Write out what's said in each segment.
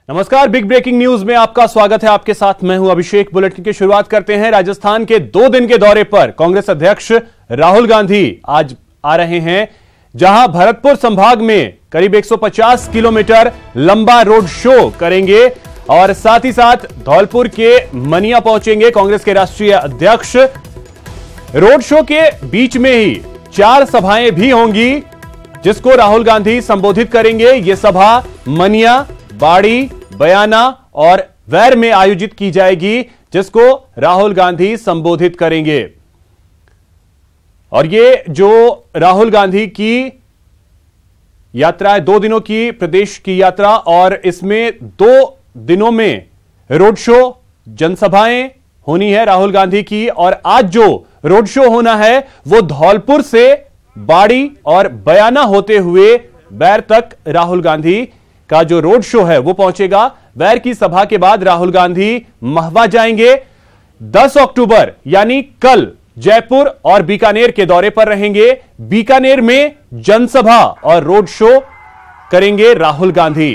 नमस्कार, big breaking news में आपका स्वागत है। आपके साथ मैं हूं अभिषेक। बुलेटिन की शुरुआत करते हैं। राजस्थान के 2 दिन के दौरे पर कांग्रेस अध्यक्ष राहुल गांधी आज आ रहे हैं, जहां भरतपुर संभाग में करीब 150 किलोमीटर लंबा रोड शो करेंगे और साथ ही साथ धौलपुर के मनिया पहुंचेंगे कांग्रेस के राष्ट्रीय अध्यक्ष। रोड शो के बीच में ही 4 सभाएं भी होंगी, जिसको राहुल गांधी संबोधित करेंगे। ये सभा मनिया, बाड़ी, बयाना और वैर में आयोजित की जाएगी, जिसको राहुल गांधी संबोधित करेंगे। और ये जो राहुल गांधी की यात्रा है, 2 दिनों की प्रदेश की यात्रा, और इसमें 2 दिनों में रोड शो, जनसभाएं होनी है राहुल गांधी की। और आज जो रोड शो होना है वो धौलपुर से बाड़ी और बयाना होते हुए बैर तक राहुल गांधी का जो रोड शो है वो पहुंचेगा। वैर की सभा के बाद राहुल गांधी महवा जाएंगे। 10 अक्टूबर यानी कल जयपुर और बीकानेर के दौरे पर रहेंगे। बीकानेर में जनसभा और रोड शो करेंगे राहुल गांधी।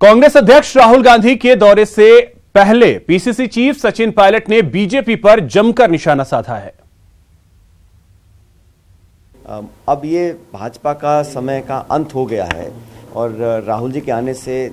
कांग्रेस अध्यक्ष राहुल गांधी के दौरे से पहले पीसीसी चीफ सचिन पायलट ने बीजेपी पर जमकर निशाना साधा है। अब ये भाजपा का समय का अंत हो गया है और राहुल जी के आने से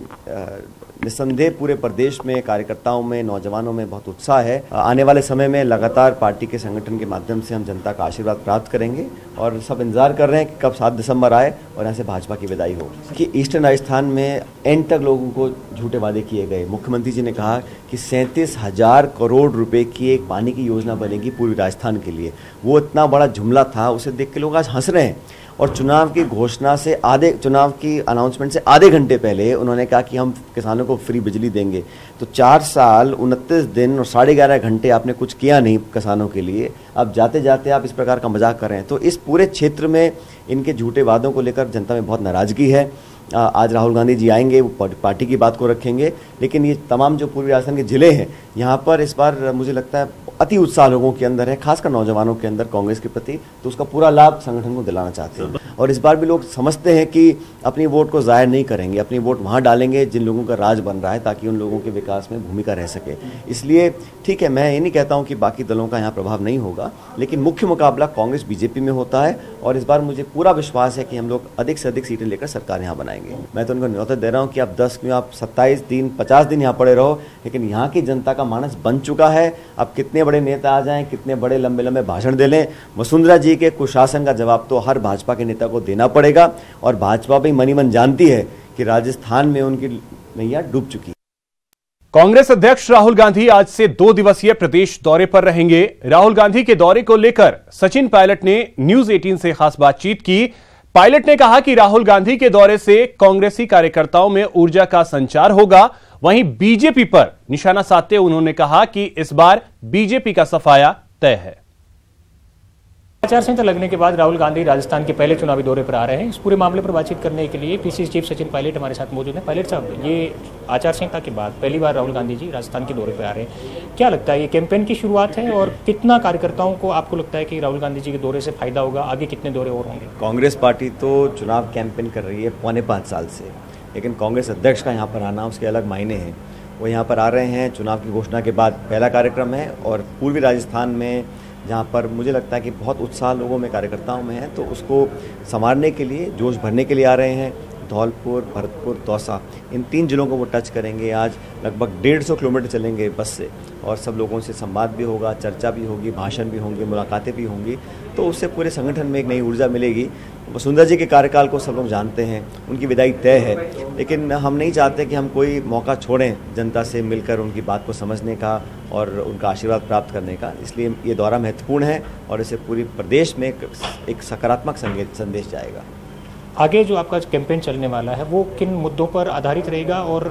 निस्संदेह पूरे प्रदेश में कार्यकर्ताओं में, नौजवानों में बहुत उत्साह है। आने वाले समय में लगातार पार्टी के संगठन के माध्यम से हम जनता का आशीर्वाद प्राप्त करेंगे और सब इंतजार कर रहे हैं कि कब 7 दिसंबर आए और यहाँ से भाजपा की विदाई हो। कि ईस्टर्न राजस्थान में एंड तक लोगों को झूठे वादे किए गए। मुख्यमंत्री जी ने कहा कि 37,000 करोड़ रुपए की एक पानी की योजना बनेगी पूर्वी राजस्थान के लिए। वो इतना बड़ा जुमला था, उसे देख के लोग आज हंस रहे हैं। और चुनाव की घोषणा से चुनाव की अनाउंसमेंट से आधे घंटे पहले उन्होंने कहा कि हम किसानों को फ्री बिजली देंगे। तो 4 साल 29 दिन और 11.5 घंटे आपने कुछ किया नहीं किसानों के लिए। अब जाते जाते आप इस प्रकार का मजाक कर रहे हैं। तो इस पूरे क्षेत्र में इनके झूठे वादों को लेकर जनता में बहुत नाराजगी है। आज राहुल गांधी जी आएंगे, वो पार्टी की बात को रखेंगे, लेकिन ये तमाम जो पूर्वी राजस्थान के जिले हैं यहाँ पर इस बार मुझे लगता है अति उत्साह लोगों के अंदर है, खासकर नौजवानों के अंदर कांग्रेस के प्रति। तो उसका पूरा लाभ संगठन को दिलाना चाहते हैं और इस बार भी लोग समझते हैं कि अपनी वोट को ज़ाहिर नहीं करेंगे, अपनी वोट वहाँ डालेंगे जिन लोगों का राज बन रहा है, ताकि उन लोगों के विकास में भूमिका रह सके। इसलिए ठीक है, मैं ये नहीं कहता हूँ कि बाकी दलों का यहाँ प्रभाव नहीं होगा, लेकिन मुख्य मुकाबला कांग्रेस बीजेपी में होता है और इस बार मुझे पूरा विश्वास है कि हम लोग अधिक से अधिक सीटें लेकर सरकार यहाँ बनाएंगे। मैं तो उनको न्योता दे रहा हूँ कि आप 10 क्यों, आप 27 दिन 50 दिन यहाँ पड़े रहो, लेकिन यहाँ की जनता का मानस बन चुका है। अब कितने बड़े नेता आ जाएं, कितने बड़े लंबे लंबे भाषण दे लें, वसुंधरा जी के कुशासन का जवाब तो हर भाजपा के नेता को देना पड़ेगा। और भाजपा भी मनी मन जानती है कि राजस्थान में उनकी नैया डूब चुकी है। कांग्रेस अध्यक्ष राहुल गांधी आज से 2 दिवसीय प्रदेश दौरे पर रहेंगे। राहुल गांधी के दौरे को लेकर सचिन पायलट ने न्यूज 18 से खास बातचीत की। पायलट ने कहा कि राहुल गांधी के दौरे से कांग्रेसी कार्यकर्ताओं में ऊर्जा का संचार होगा। वहीं बीजेपी पर निशाना साधते उन्होंने कहा कि इस बार बीजेपी का सफाया तय है। आचार संहिता लगने के बाद राहुल गांधी राजस्थान के पहले चुनावी दौरे पर आ रहे हैं। इस पूरे मामले पर बातचीत करने के लिए पीसीसी चीफ सचिन पायलट हमारे साथ मौजूद हैं। पायलट साहब, ये आचार संहिता के बाद पहली बार राहुल गांधी जी राजस्थान के दौरे पर आ रहे हैं, क्या लगता है ये कैंपेन की शुरुआत है और कितना कार्यकर्ताओं को आपको लगता है कि राहुल गांधी जी के दौरे से फायदा होगा? आगे कितने दौरे और होंगे? कांग्रेस पार्टी तो चुनाव कैंपेन कर रही है 4.25 साल से, लेकिन कांग्रेस अध्यक्ष का यहाँ पर आना उसके अलग मायने हैं। वो यहाँ पर आ रहे हैं, चुनाव की घोषणा के बाद पहला कार्यक्रम है और पूर्वी राजस्थान में जहाँ पर मुझे लगता है कि बहुत उत्साह लोगों में, कार्यकर्ताओं में है, तो उसको संवारने के लिए, जोश भरने के लिए आ रहे हैं। धौलपुर, भरतपुर, दौसा, इन 3 जिलों को वो टच करेंगे। आज लगभग 150 किलोमीटर चलेंगे बस से और सब लोगों से संवाद भी होगा, चर्चा भी होगी, भाषण भी होंगे, मुलाकातें भी होंगी। तो उससे पूरे संगठन में एक नई ऊर्जा मिलेगी। वसुंधरा जी के कार्यकाल को सब लोग जानते हैं, उनकी विदाई तय है, लेकिन हम नहीं चाहते कि हम कोई मौका छोड़ें जनता से मिलकर उनकी बात को समझने का और उनका आशीर्वाद प्राप्त करने का। इसलिए ये दौरा महत्वपूर्ण है और इससे पूरी प्रदेश में एक सकारात्मक संदेश जाएगा। आगे जो आपका कैंपेन चलने वाला है वो किन मुद्दों पर आधारित रहेगा और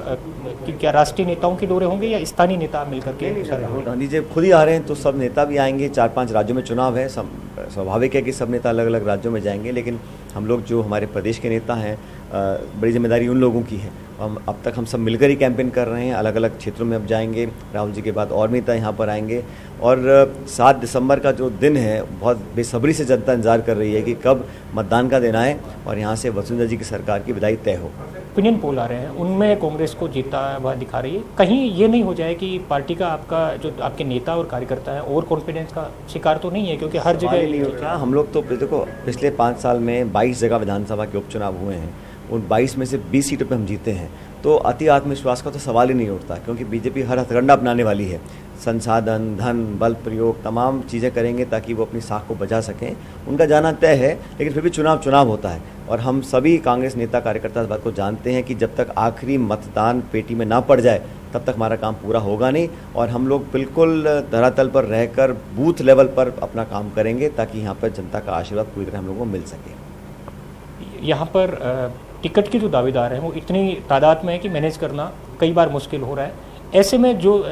क्या राष्ट्रीय नेताओं के दौरे होंगे या स्थानीय नेता मिलकर के? राहुल गांधी जब खुद ही आ रहे हैं तो सब नेता भी आएंगे। 4-5 राज्यों में चुनाव है, स्वाभाविक है कि सब नेता अलग अलग राज्यों में जाएंगे, लेकिन हम लोग जो हमारे प्रदेश के नेता हैं बड़ी जिम्मेदारी उन लोगों की है। अब तक हम सब मिलकर ही कैंपेन कर रहे हैं, अलग अलग क्षेत्रों में अब जाएंगे। राहुल जी के बाद और नेता यहाँ पर आएंगे और 7 दिसंबर का जो दिन है बहुत बेसब्री से जनता इंतजार कर रही है कि कब मतदान का दिन आए और यहाँ से वसुंधरा जी की सरकार की विदाई तय हो। ओपिनियन पोल आ रहे हैं, उनमें कांग्रेस को जीता हुआ दिखा रही है। कहीं ये नहीं हो जाए कि पार्टी का आपका जो आपके नेता और कार्यकर्ता है ओवर कॉन्फिडेंस का शिकार तो नहीं है, क्योंकि हर जगह नहीं होता। हम लोग तो देखो पिछले 5 साल में 22 जगह विधानसभा के उपचुनाव हुए हैं, उन 22 में से 20 सीटों पे हम जीते हैं, तो अति आत्मविश्वास का तो सवाल ही नहीं उठता, क्योंकि बीजेपी हर हथकंडा अपनाने वाली है। संसाधन, धन, बल प्रयोग, तमाम चीज़ें करेंगे ताकि वो अपनी साख को बचा सकें। उनका जाना तय है, लेकिन फिर भी चुनाव होता है और हम सभी कांग्रेस नेता कार्यकर्ता इस बात को जानते हैं कि जब तक आखिरी मतदान पेटी में ना पड़ जाए तब तक हमारा काम पूरा होगा नहीं, और हम लोग बिल्कुल धरातल पर रहकर बूथ लेवल पर अपना काम करेंगे ताकि यहाँ पर जनता का आशीर्वाद पूरी तरह हम लोगों को मिल सके। यहाँ पर टिकट के जो दावेदार हैं वो इतनी तादाद में है कि मैनेज करना कई बार मुश्किल हो रहा है। ऐसे में जो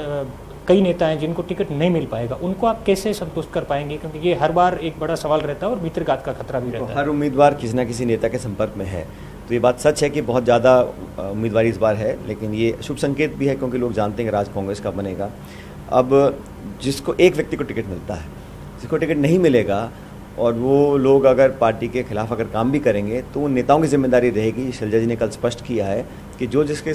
कई नेता हैं जिनको टिकट नहीं मिल पाएगा, उनको आप कैसे संतुष्ट कर पाएंगे, क्योंकि ये हर बार एक बड़ा सवाल रहता है और भीतरघात का खतरा भी रहता है। हर उम्मीदवार किसी न किसी नेता के संपर्क में है, तो ये बात सच है कि बहुत ज़्यादा उम्मीदवारी इस बार है, लेकिन ये शुभ संकेत भी है क्योंकि लोग जानते हैं कि राज कांग्रेस का बनेगा। अब जिसको एक व्यक्ति को टिकट मिलता है, जिसको टिकट नहीं मिलेगा और वो लोग अगर पार्टी के खिलाफ अगर काम भी करेंगे तो उन नेताओं की जिम्मेदारी रहेगी। शैलजा जी ने कल स्पष्ट किया है कि जो जिसके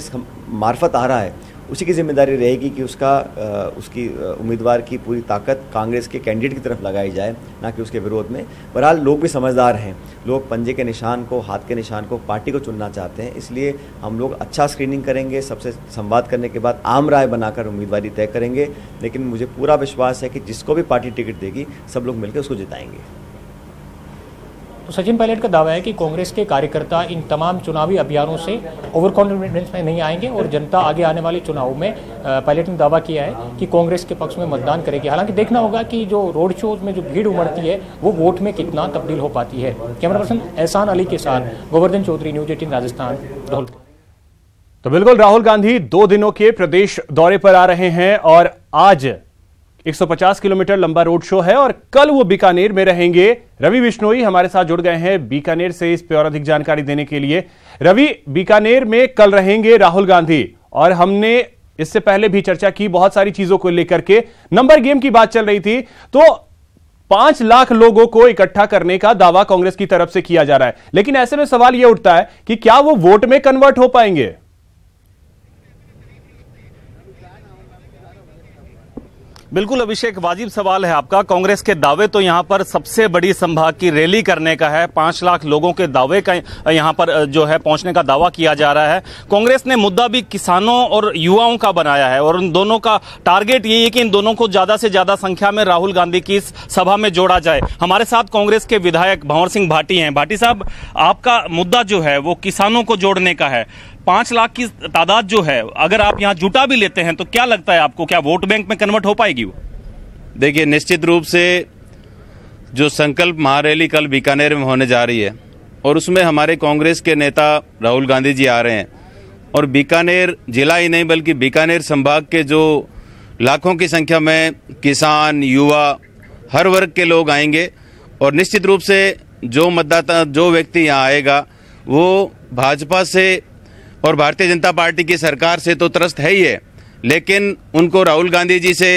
मार्फत आ रहा है उसी की जिम्मेदारी रहेगी कि उसकी उम्मीदवार की पूरी ताकत कांग्रेस के कैंडिडेट की तरफ लगाई जाए, ना कि उसके विरोध में। बहरहाल लोग भी समझदार हैं, लोग पंजे के निशान को, हाथ के निशान को, पार्टी को चुनना चाहते हैं, इसलिए हम लोग अच्छा स्क्रीनिंग करेंगे, सबसे संवाद करने के बाद आम राय बनाकर उम्मीदवारी तय करेंगे। लेकिन मुझे पूरा विश्वास है कि जिसको भी पार्टी टिकट देगी सब लोग मिलकर उसको जिताएंगे। तो सचिन पायलट का दावा है कि कांग्रेस के कार्यकर्ता इन तमाम चुनावी अभियानों से ओवर कॉन्फिडेंस में नहीं आएंगे और जनता आगे आने वाले चुनाव में पायलट ने दावा किया है कि कांग्रेस के पक्ष में मतदान करेगी। हालांकि देखना होगा कि जो रोड शो में जो भीड़ उमड़ती है वो वोट में कितना तब्दील हो पाती है। कैमरा पर्सन एहसान अली के साथ गोवर्धन चौधरी, न्यूज 18 राजस्थान, धौलपुर। तो बिल्कुल राहुल गांधी 2 दिनों के प्रदेश दौरे पर आ रहे हैं और आज 150 किलोमीटर लंबा रोड शो है और कल वो बीकानेर में रहेंगे। रवि बिश्नोई हमारे साथ जुड़ गए हैं बीकानेर से इस पर और अधिक जानकारी देने के लिए। रवि, बीकानेर में कल रहेंगे राहुल गांधी और हमने इससे पहले भी चर्चा की बहुत सारी चीजों को लेकर के। नंबर गेम की बात चल रही थी, तो 5 लाख लोगों को इकट्ठा करने का दावा कांग्रेस की तरफ से किया जा रहा है, लेकिन ऐसे में सवाल यह उठता है कि क्या वो वोट में कन्वर्ट हो पाएंगे? बिल्कुल अभिषेक, वाजिब सवाल है आपका। कांग्रेस के दावे तो यहाँ पर सबसे बड़ी संभाग की रैली करने का है, 5 लाख लोगों के दावे का यहाँ पर जो है पहुंचने का दावा किया जा रहा है। कांग्रेस ने मुद्दा भी किसानों और युवाओं का बनाया है और उन दोनों का टारगेट यही है कि इन दोनों को ज्यादा से ज्यादा संख्या में राहुल गांधी की इस सभा में जोड़ा जाए। हमारे साथ कांग्रेस के विधायक भंवर सिंह भाटी हैं। भाटी साहब, आपका मुद्दा जो है वो किसानों को जोड़ने का है। 5 लाख की तादाद जो है अगर आप यहाँ जुटा भी लेते हैं तो क्या लगता है आपको, क्या वोट बैंक में कन्वर्ट हो पाएगी वो? देखिए, निश्चित रूप से जो संकल्प महारैली कल बीकानेर में होने जा रही है और उसमें हमारे कांग्रेस के नेता राहुल गांधी जी आ रहे हैं और बीकानेर जिला ही नहीं बल्कि बीकानेर संभाग के जो लाखों की संख्या में किसान, युवा, हर वर्ग के लोग आएंगे और निश्चित रूप से जो मतदाता, जो व्यक्ति यहाँ आएगा वो भाजपा से और भारतीय जनता पार्टी की सरकार से तो त्रस्त है ही है, लेकिन उनको राहुल गांधी जी से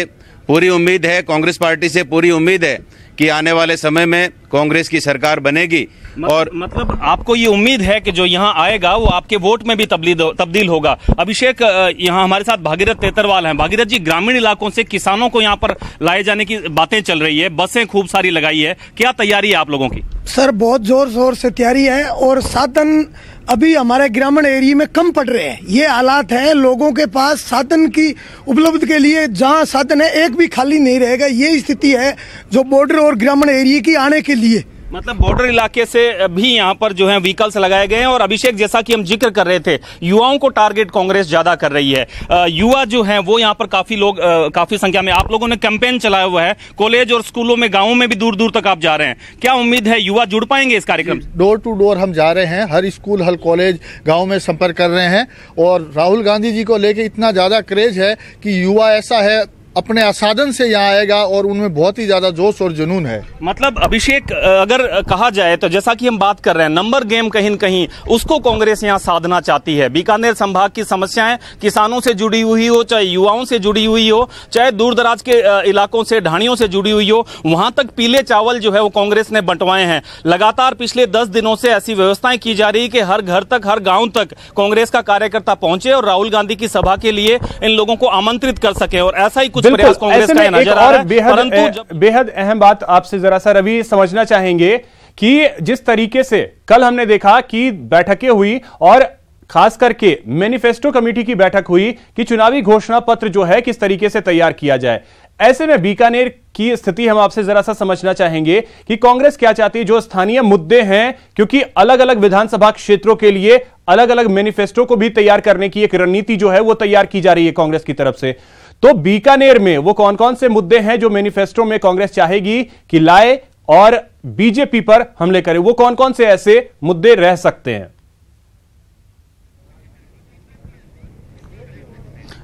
पूरी उम्मीद है, कांग्रेस पार्टी से पूरी उम्मीद है कि आने वाले समय में कांग्रेस की सरकार बनेगी। और मतलब आपको ये उम्मीद है कि जो यहाँ आएगा वो आपके वोट में भी तब्दील होगा। अभिषेक, यहाँ हमारे साथ भागीरथ तेतरवाल हैं। भागीरथ जी, ग्रामीण इलाकों से किसानों को यहाँ पर लाए जाने की बातें चल रही है, बसें खूब सारी लगाई है, क्या तैयारी है आप लोगों की? सर, बहुत जोर शोर से तैयारी है और साधन अभी हमारे ग्रामीण एरिया में कम पड़ रहे हैं। ये हालात है, लोगों के पास साधन की उपलब्ध के लिए जहाँ साधन है एक भी खाली नहीं रहेगा। ये स्थिति है जो बॉर्डर और ग्रामीण एरिया की आने के लिए, मतलब बॉर्डर इलाके से भी यहाँ पर जो है व्हीकल्स लगाए गए हैं। और अभिषेक, जैसा कि हम जिक्र कर रहे थे, युवाओं को टारगेट कांग्रेस ज्यादा कर रही है। युवा जो हैं वो यहाँ पर काफी लोग, काफी संख्या में आप लोगों ने कैंपेन चलाया हुआ है, कॉलेज और स्कूलों में, गाँवों में भी दूर दूर तक आप जा रहे हैं। क्या उम्मीद है युवा जुड़ पाएंगे इस कार्यक्रम से? डोर टू डोर हम जा रहे हैं, हर स्कूल, हर कॉलेज, गाँव में संपर्क कर रहे हैं और राहुल गांधी जी को लेकर इतना ज्यादा क्रेज है कि युवा ऐसा है अपने साधन से यहाँ आएगा और उनमें बहुत ही ज्यादा जोश और जुनून है। मतलब अभिषेक, अगर कहा जाए तो जैसा कि हम बात कर रहे हैं, नंबर गेम कहीं न कहीं उसको कांग्रेस यहाँ साधना चाहती है। बीकानेर संभाग की समस्याएं किसानों से जुड़ी हुई हो, चाहे युवाओं से जुड़ी हुई हो, चाहे दूर दराज के इलाकों से, ढाणियों से जुड़ी हुई हो, वहां तक पीले चावल जो है वो कांग्रेस ने बंटवाए हैं। लगातार पिछले 10 दिनों से ऐसी व्यवस्थाएं की जा रही कि हर घर तक, हर गांव तक कांग्रेस का कार्यकर्ता पहुंचे और राहुल गांधी की सभा के लिए इन लोगों को आमंत्रित कर सके, और ऐसा ही कुछ प्रयास कांग्रेस का नजर आ रहा है। परंतु बेहद अहम बात आपसे जरा सा रवि समझना चाहेंगे कि जिस तरीके से कल हमने देखा कि बैठकें हुई और खास करके मैनिफेस्टो कमेटी की बैठक हुई कि चुनावी घोषणा पत्र जो है किस तरीके से तैयार किया जाए, ऐसे में बीकानेर की स्थिति हम आपसे जरा सा समझना चाहेंगे कि कांग्रेस क्या चाहती है। जो स्थानीय मुद्दे हैं, क्योंकि अलग अलग विधानसभा क्षेत्रों के लिए अलग अलग मैनिफेस्टो को भी तैयार करने की एक रणनीति जो है वो तैयार की जा रही है कांग्रेस की तरफ से, तो बीकानेर में वो कौन कौन से मुद्दे हैं जो मैनिफेस्टो में कांग्रेस चाहेगी कि लाए और बीजेपी पर हमले करे, वो कौन कौन से ऐसे मुद्दे रह सकते हैं?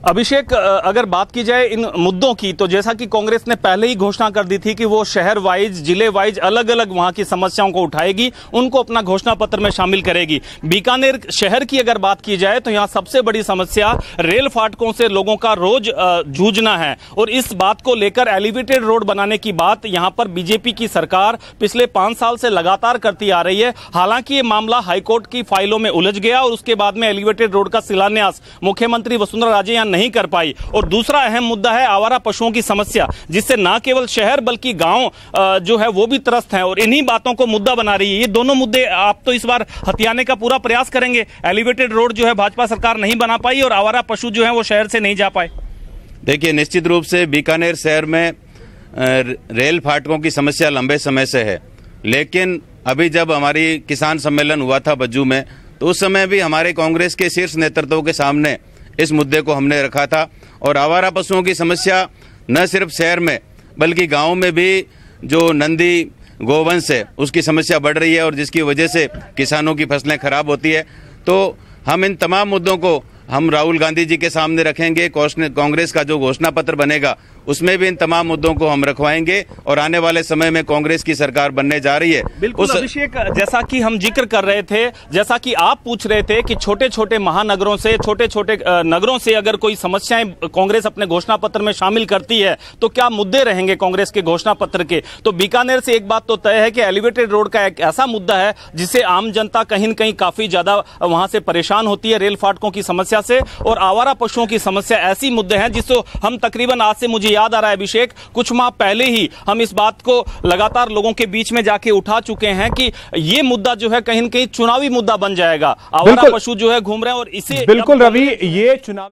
अभिषेक, अगर बात की जाए इन मुद्दों की, तो जैसा कि कांग्रेस ने पहले ही घोषणा कर दी थी कि वो शहर वाइज, जिले वाइज अलग अलग वहां की समस्याओं को उठाएगी, उनको अपना घोषणा पत्र में शामिल करेगी। बीकानेर शहर की अगर बात की जाए तो यहां सबसे बड़ी समस्या रेल फाटकों से लोगों का रोज जूझना है, और इस बात को लेकर एलिवेटेड रोड बनाने की बात यहां पर बीजेपी की सरकार पिछले 5 साल से लगातार करती आ रही है। हालांकि ये मामला हाईकोर्ट की फाइलों में उलझ गया और उसके बाद में एलिवेटेड रोड का शिलान्यास मुख्यमंत्री वसुंधरा राजे नहीं कर पाई। और दूसरा अहम मुद्दा है आवारा पशुओं की समस्या, जिससे ना केवल शहर बल्कि गांव जो है वो भी त्रस्त हैं, और इन्हीं बातों को मुद्दा बना रही है। ये दोनों मुद्दे आप तो इस बार हथियाने का पूरा प्रयास करेंगे। एलिवेटेड रोड जो है भाजपा सरकार नहीं बना पाई और आवारा पशु जो है वो शहर से नहीं जा पाए। देखिए, निश्चित रूप से बीकानेर शहर में रेल फाटकों की समस्या लंबे समय से है, लेकिन अभी जब हमारी किसान सम्मेलन हुआ था बज्जू में, तो उस समय भी हमारे कांग्रेस के शीर्ष नेतृत्व के सामने इस मुद्दे को हमने रखा था। और आवारा पशुओं की समस्या न सिर्फ शहर में बल्कि गांव में भी जो नंदी गोवंश है उसकी समस्या बढ़ रही है, और जिसकी वजह से किसानों की फसलें खराब होती है। तो हम इन तमाम मुद्दों को हम राहुल गांधी जी के सामने रखेंगे। कांग्रेस का जो घोषणा पत्र बनेगा उसमें भी इन तमाम मुद्दों को हम रखवाएंगे, और आने वाले समय में कांग्रेस की सरकार बनने जा रही है। बिल्कुल अभिषेक, जैसा कि हम जिक्र कर रहे थे, जैसा कि आप पूछ रहे थे कि छोटे छोटे महानगरों से, छोटे छोटे नगरों से अगर कोई समस्याएं कांग्रेस अपने घोषणा पत्र में शामिल करती है तो क्या मुद्दे रहेंगे कांग्रेस के घोषणा पत्र के। तो बीकानेर से एक बात तो तय है कि एलिवेटेड रोड का एक ऐसा मुद्दा है जिससे आम जनता कहीं न कहीं काफी ज्यादा वहां से परेशान होती है, रेल फाटकों की समस्या से। और आवारा पशुओं की समस्या ऐसी मुद्दे हैं जिसको हम तकरीबन, आज से मुझे याद आ रहा है अभिषेक, कुछ माह पहले ही हम इस बात को लगातार लोगों के बीच में जाके उठा चुके हैं कि ये मुद्दा जो है कहीं न कहीं चुनावी मुद्दा बन जाएगा। आवारा पशु जो है घूम रहे हैं, और इसे बिल्कुल रवि, ये चुनाव